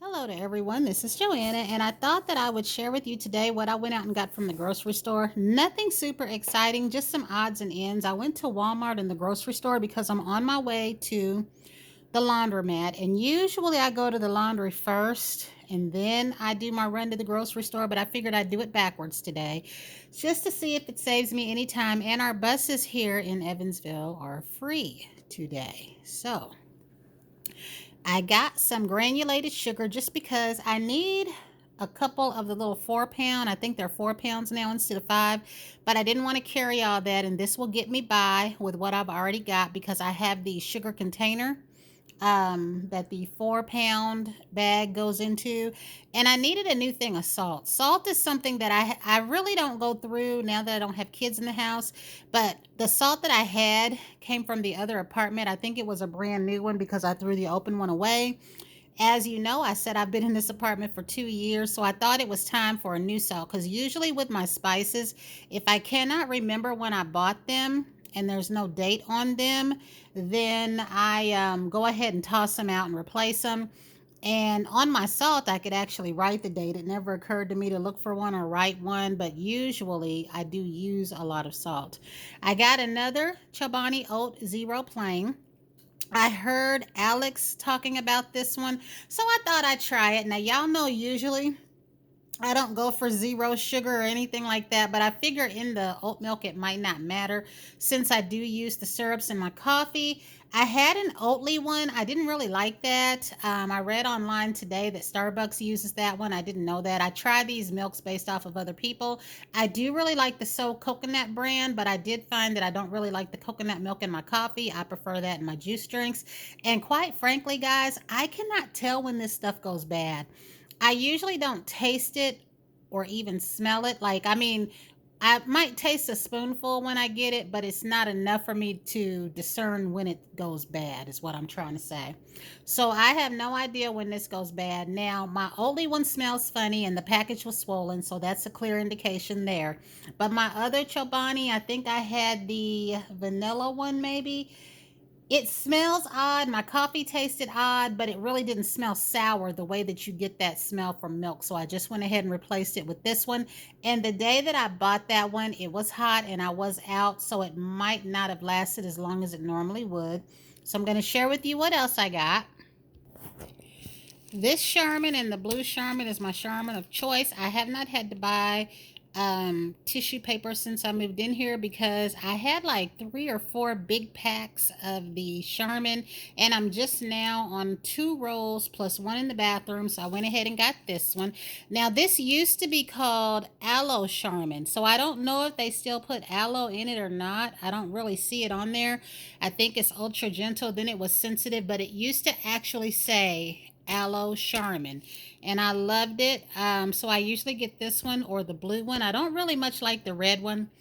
Hello to everyone. This is Joanna, and I thought that I would share with you today what I went out and got from the grocery store. Nothing super exciting, just some odds and ends. I went to Walmart and the grocery store because I'm on my way to the laundromat, and usually I go to the laundry first and then I do my run to the grocery store, but I figured I'd do it backwards today just to see if it saves me any time. And our buses here in Evansville are free today. So, I got some granulated sugar just because I need a couple of the little 4 pound. I think they're 4 pounds now instead of five, but I didn't want to carry all that, and this will get me by with what I've already got because I have the sugar container that the 4 pound bag goes into, and I needed a new thing of salt. Salt is something that I really don't go through now that I don't have kids in the house, but the salt that I had came from the other apartment. I think it was a brand new one because I threw the open one away. As you know, I said I've been in this apartment for 2 years, so I thought it was time for a new salt. Because usually with my spices, if I cannot remember when I bought them and there's no date on them, then I go ahead and toss them out and replace them. And on my salt, I could actually write the date. It never occurred to me to look for one or write one, but usually I do use a lot of salt. I got another Chobani Oat Zero Plain. I heard Alex talking about this one, so I thought I'd try it. Now, y'all know usually I don't go for zero sugar or anything like that, but I figure in the oat milk it might not matter since I do use the syrups in my coffee. I had an Oatly one. I didn't really like that. I read online today that Starbucks uses that one. I didn't know that. I tried these milks based off of other people. I do really like the So Coconut brand, but I did find that I don't really like the coconut milk in my coffee. I prefer that in my juice drinks. And quite frankly, guys, I cannot tell when this stuff goes bad. I usually don't taste it or even smell it. I might taste a spoonful when I get it, but it's not enough for me to discern when it goes bad, is what I'm trying to say. So I have no idea when this goes bad. Now, my only one smells funny and the package was swollen, so that's a clear indication there. But my other Chobani, I think I had the vanilla one maybe. It smells odd. My coffee tasted odd, but it really didn't smell sour the way that you get that smell from milk. So I just went ahead and replaced it with this one. And the day that I bought that one, it was hot and I was out, so it might not have lasted as long as it normally would. So I'm going to share with you what else I got. This Charmin and the blue Charmin is my Charmin of choice. I have not had to buy tissue paper since I moved in here because I had like 3 or 4 big packs of the Charmin, and I'm just now on 2 rolls plus one in the bathroom. So I went ahead and got this one. Now, this used to be called Aloe Charmin. So I don't know if they still put aloe in it or not. I don't really see it on there. I think it's ultra gentle. Then it was sensitive, but it used to actually say Aloe Charmin, and I loved it. So I usually get this one or the blue one. I don't really much like the red one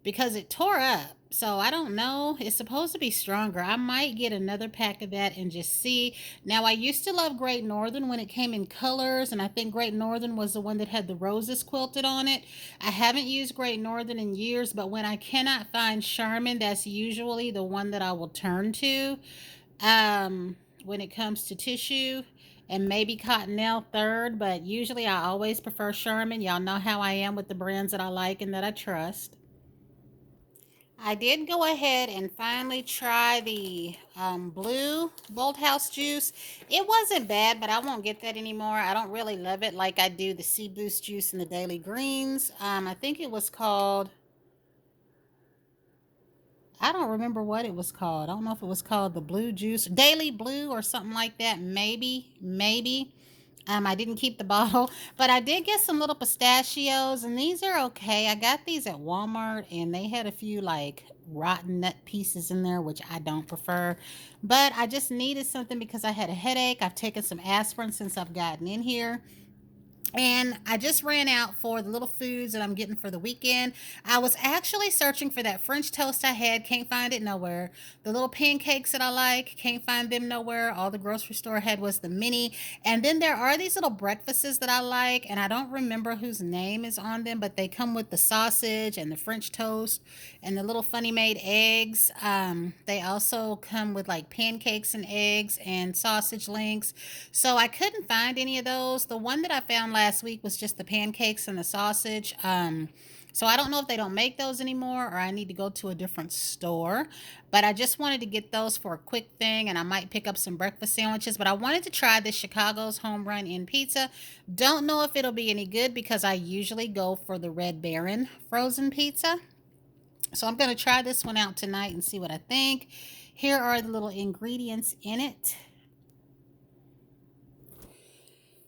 because it tore up. So I don't know. It's supposed to be stronger. I might get another pack of that and just see. Now, I used to love Great Northern when it came in colors, and I think Great Northern was the one that had the roses quilted on it. I haven't used Great Northern in years, but when I cannot find Charmin, that's usually the one that I will turn to when it comes to tissue, and maybe Cottonelle third, but usually I always prefer Sherman. Y'all know how I am with the brands that I like and that I trust. I did go ahead and finally try the blue Bolt House juice. It wasn't bad, but I won't get that anymore. I don't really love it like I do the Sea Boost juice and the Daily Greens. I think it was called, I don't remember what it was called. I don't know if it was called the blue juice, Daily Blue or something like that. Maybe. I didn't keep the bottle, but I did get some little pistachios, and these are okay. I got these at Walmart, and they had a few like rotten nut pieces in there, which I don't prefer. But I just needed something because I had a headache. I've taken some aspirin since I've gotten in here, And I just ran out for the little foods that I'm getting for the weekend. I was actually searching for that French toast I had, can't find it nowhere. The little pancakes that I like, can't find them nowhere. All the grocery store had was the mini. And then there are these little breakfasts that I like, and I don't remember whose name is on them, but they come with the sausage and the French toast and the little funny made eggs. They also come with like pancakes and eggs and sausage links. So I couldn't find any of those. The one that I found last week was just the pancakes and the sausage. So I don't know if they don't make those anymore or I need to go to a different store. But I just wanted to get those for a quick thing and I might pick up some breakfast sandwiches. But I wanted to try this Chicago's Home Run in Pizza. Don't know if it'll be any good because I usually go for the Red Baron frozen pizza. So I'm going to try this one out tonight and see what I think. Here are the little ingredients in it.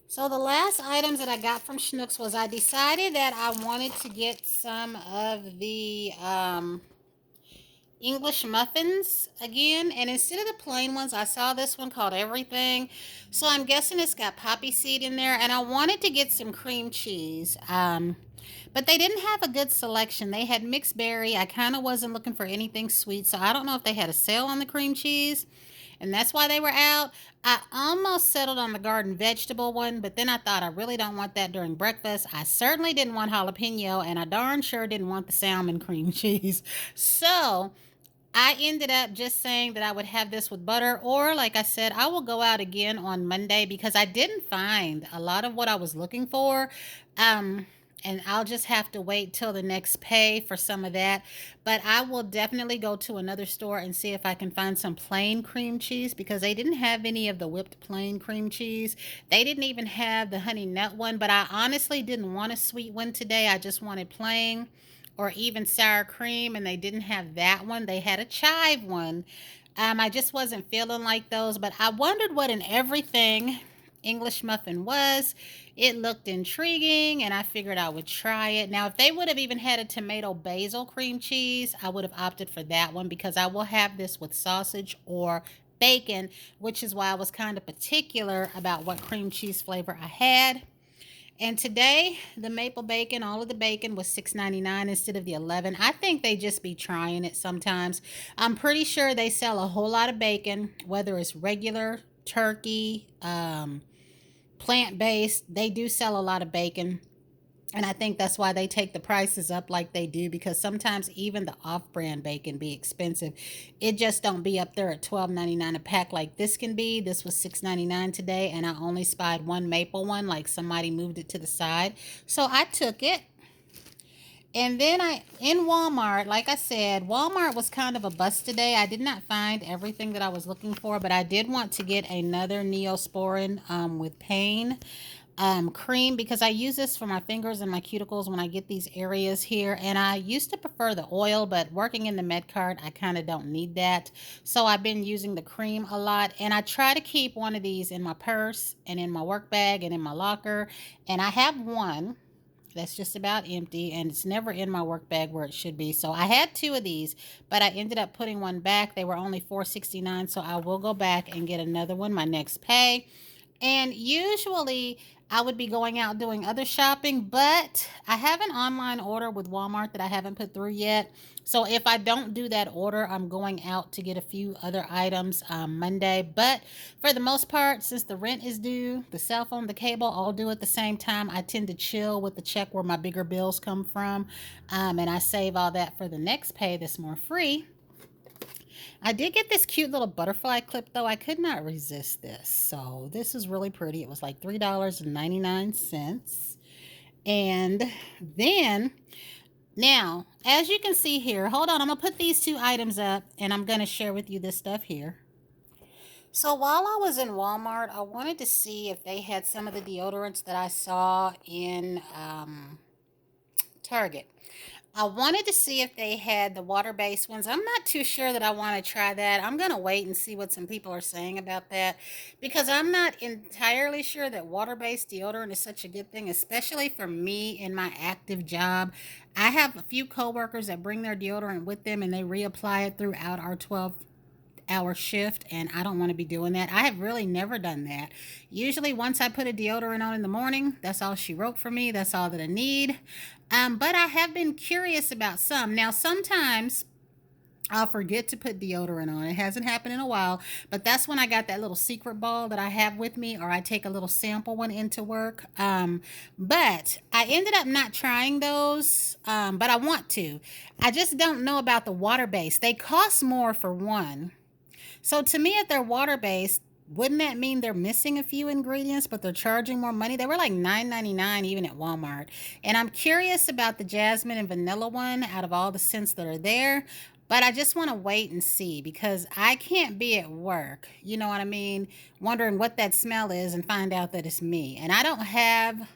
So the last items that I got from Schnucks was I decided that I wanted to get some of the English muffins again. And instead of the plain ones, I saw this one called Everything. So I'm guessing it's got poppy seed in there. And I wanted to get some cream cheese. But they didn't have a good selection. They had mixed berry. I kind of wasn't looking for anything sweet. So I don't know if they had a sale on the cream cheese and that's why they were out. I almost settled on the garden vegetable one, but then I thought I really don't want that during breakfast. I certainly didn't want jalapeno, and I darn sure didn't want the salmon cream cheese. So I ended up just saying that I would have this with butter, or like I said, I will go out again on Monday because I didn't find a lot of what I was looking for. Um, and I'll just have to wait till the next pay for some of that. But I will definitely go to another store and see if I can find some plain cream cheese because they didn't have any of the whipped plain cream cheese. They didn't even have the honey nut one, but I honestly didn't want a sweet one today. I just wanted plain or even sour cream, and they didn't have that one. They had a chive one. I just wasn't feeling like those, but I wondered what an everything English muffin was. It looked intriguing, and I figured I would try it. Now, if they would have even had a tomato basil cream cheese, I would have opted for that one because I will have this with sausage or bacon, which is why I was kind of particular about what cream cheese flavor I had. And today, the maple bacon, all of the bacon was $6.99 instead of the 11. I think they just be trying it sometimes. I'm pretty sure they sell a whole lot of bacon, whether it's regular, turkey, plant-based. They do sell a lot of bacon. And I think that's why they take the prices up like they do because sometimes even the off-brand bacon be expensive. It just don't be up there at $12.99 a pack like this can be. This was $6.99 today, and I only spied one maple one, like somebody moved it to the side. So I took it. And then in Walmart, like I said, Walmart was kind of a bust today. I did not find everything that I was looking for, but I did want to get another Neosporin with pain cream because I use this for my fingers and my cuticles when I get these areas here. And I used to prefer the oil, but working in the med cart, I kind of don't need that. So I've been using the cream a lot. And I try to keep one of these in my purse and in my work bag and in my locker. And I have one that's just about empty and it's never in my work bag where it should be. So I had two of these, but I ended up putting one back. They were only $4.69, so I will go back and get another one my next pay. And usually I would be going out doing other shopping, but I have an online order with Walmart that I haven't put through yet. So if I don't do that order, I'm going out to get a few other items Monday. But for the most part, since the rent is due, the cell phone, the cable, all due at the same time, I tend to chill with the check where my bigger bills come from. And I save all that for the next pay that's more free. I did get this cute little butterfly clip though. I could not resist this. So this is really pretty. It was like $3.99. And then now, as you can see here, hold on, I'm going to put these two items up and I'm going to share with you this stuff here. So while I was in Walmart, I wanted to see if they had some of the deodorants that I saw in Target. I wanted to see if they had the water-based ones. I'm not too sure that I want to try that. I'm going to wait and see what some people are saying about that because I'm not entirely sure that water-based deodorant is such a good thing, especially for me in my active job. I have a few coworkers that bring their deodorant with them and they reapply it throughout our 12 hour shift, and I don't want to be doing that. I have really never done that. Usually, once I put a deodorant on in the morning, that's all she wrote for me. That's all that I need. But I have been curious about some. Now, sometimes I'll forget to put deodorant on. It hasn't happened in a while, but that's when I got that little secret ball that I have with me, or I take a little sample one into work. But I ended up not trying those, but I want to. I just don't know about the water based. They cost more for one. So to me, if they're water based, wouldn't that mean they're missing a few ingredients, but they're charging more money? They were like $9.99 even at Walmart. And I'm curious about the jasmine and vanilla one out of all the scents that are there. But I just want to wait and see because I can't be at work, you know what I mean? Wondering what that smell is and find out that it's me. And I don't have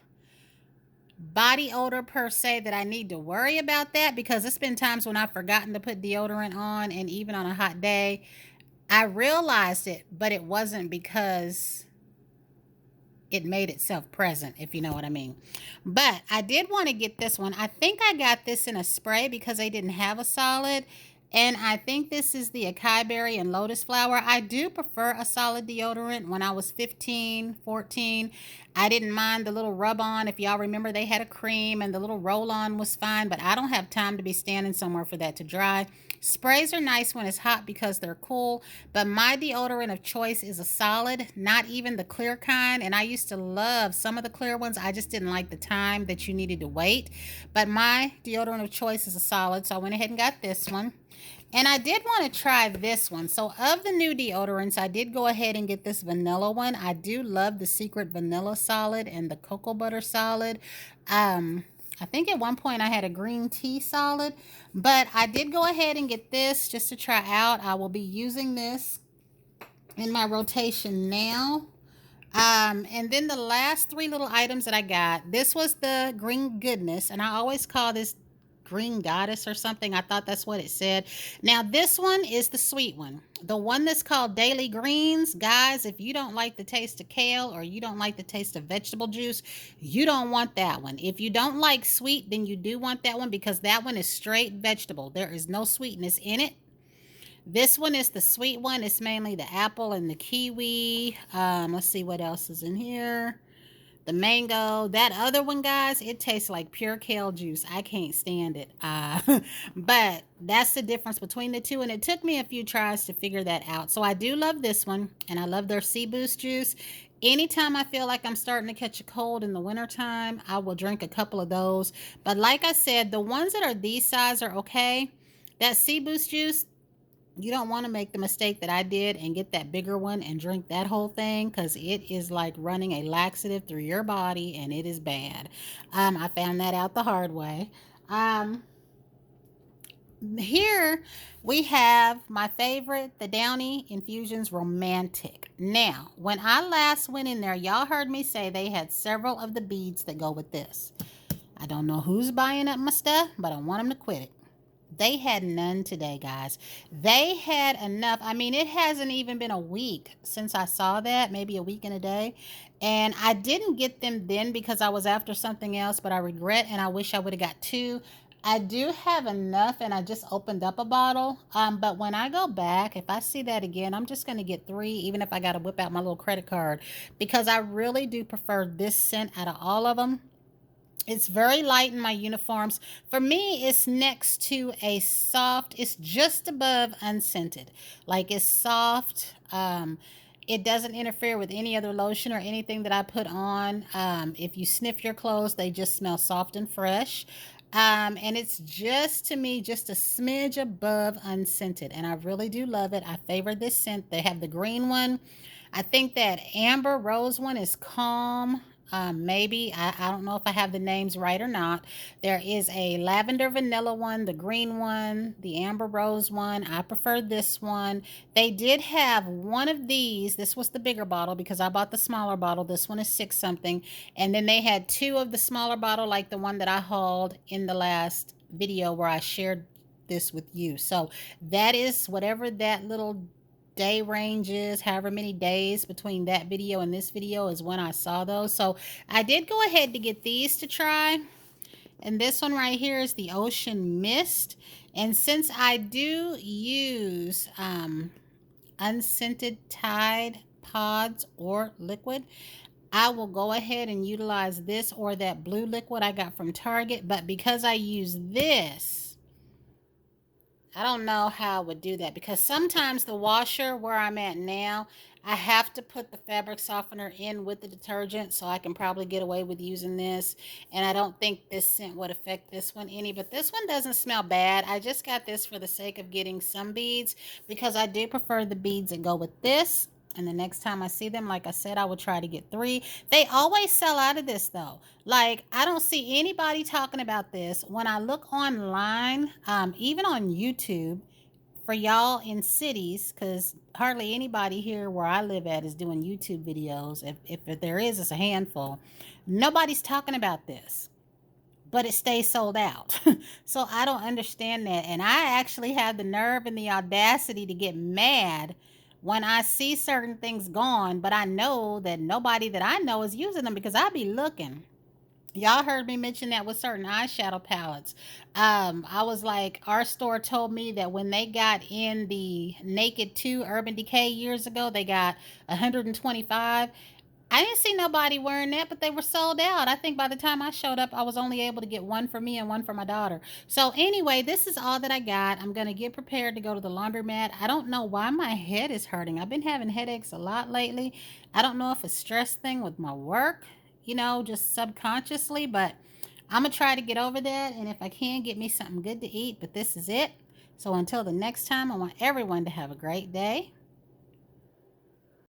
body odor per se that I need to worry about that because it's been times when I've forgotten to put deodorant on, and even on a hot day, I realized it, but it wasn't because it made itself present, if you know what I mean. But I did want to get this one. I think I got this in a spray because they didn't have a solid. And I think this is the acai berry and lotus flower. I do prefer a solid deodorant. When I was 15, 14, I didn't mind the little rub on. If y'all remember, they had a cream and the little roll on was fine, but I don't have time to be standing somewhere for that to dry. Sprays are nice when it's hot because they're cool, but my deodorant of choice is a solid, not even the clear kind. And I used to love some of the clear ones. I just didn't like the time that you needed to wait. But my deodorant of choice is a solid, so I went ahead and got this one. And I did want to try this one. So of the new deodorants, I did go ahead and get this vanilla one. I do love the Secret Vanilla Solid and the Cocoa Butter Solid. I think at one point I had a green tea solid, but I did go ahead and get this just to try out. I will be using this in my rotation now. And then the last three little items that I got, this was the Green Goodness, and I always call this Green Goddess or something. I thought that's what it said. Now, this one is the sweet one. The one that's called Daily Greens, guys, if you don't like the taste of kale or you don't like the taste of vegetable juice, you don't want that one. If you don't like sweet, then you do want that one because that one is straight vegetable. There is no sweetness in it. This one is the sweet one. It's mainly the apple and the kiwi. Let's see what else is in here. The mango. That other one, guys, it tastes like pure kale juice. I can't stand it. But that's the difference between the two. And it took me a few tries to figure that out. So I do love this one. And I love their Sea Boost juice. Anytime I feel like I'm starting to catch a cold in the wintertime, I will drink a couple of those. But like I said, the ones that are these size are okay. That Sea Boost juice, you don't want to make the mistake that I did and get that bigger one and drink that whole thing because it is like running a laxative through your body and it is bad. I found that out the hard way. Here we have my favorite, the Downy Infusions Romantic. Now, when I last went in there, y'all heard me say they had several of the beads that go with this. I don't know who's buying up my stuff, but I want them to quit it. They had none today, guys. They had enough. I mean, it hasn't even been a week since I saw that, maybe a week and a day. And I didn't get them then because I was after something else, but I regret and I wish I would have got two. I do have enough and I just opened up a bottle. But when I go back, if I see that again, I'm just going to get three, even if I got to whip out my little credit card, because I really do prefer this scent out of all of them. It's very light in my uniforms. For me, it's next to a soft, it's just above unscented. Like it's soft. It doesn't interfere with any other lotion or anything that I put on. If you sniff your clothes, they just smell soft and fresh. And it's just, to me, just a smidge above unscented. And I really do love it. I favor this scent. They have the green one. I think that amber rose one is calm. Maybe I don't know if I have the names right or not. There is a lavender vanilla one, the green one, the amber rose one. I prefer this one. They did have one of these. This was the bigger bottle because I bought the smaller bottle. This one is six something. And then they had two of the smaller bottle, like the one that I hauled in the last video where I shared this with you. So that is whatever that little day ranges, however many days between that video and this video is when I saw those. So I did go ahead to get these to try. And this one right here is the Ocean Mist. And since I do use unscented Tide pods or liquid. I will go ahead and utilize this or that blue liquid I got from Target, but because I use this, I don't know how I would do that because sometimes the washer where I'm at now, I have to put the fabric softener in with the detergent, so I can probably get away with using this. And I don't think this scent would affect this one any, but this one doesn't smell bad. I just got this for the sake of getting some beads because I do prefer the beads that go with this. And the next time I see them, like I said, I would try to get 3. They always sell out of this though. Like, I don't see anybody talking about this. When I look online, even on YouTube, for y'all in cities, because hardly anybody here where I live at is doing YouTube videos. If there is, it's a handful. Nobody's talking about this, but it stays sold out. So I don't understand that. And I actually have the nerve and the audacity to get mad when I see certain things gone, but I know that nobody that I know is using them because I be looking. Y'all heard me mention that with certain eyeshadow palettes. I was like, our store told me that when they got in the Naked 2 Urban Decay years ago, they got 125. I didn't see nobody wearing that, but they were sold out. I think by the time I showed up, I was only able to get one for me and one for my daughter. So, anyway, this is all that I got. I'm going to get prepared to go to the laundromat. I don't know why my head is hurting. I've been having headaches a lot lately. I don't know if it's a stress thing with my work, just subconsciously, but I'm going to try to get over that. And if I can, get me something good to eat. But this is it. So, until the next time, I want everyone to have a great day.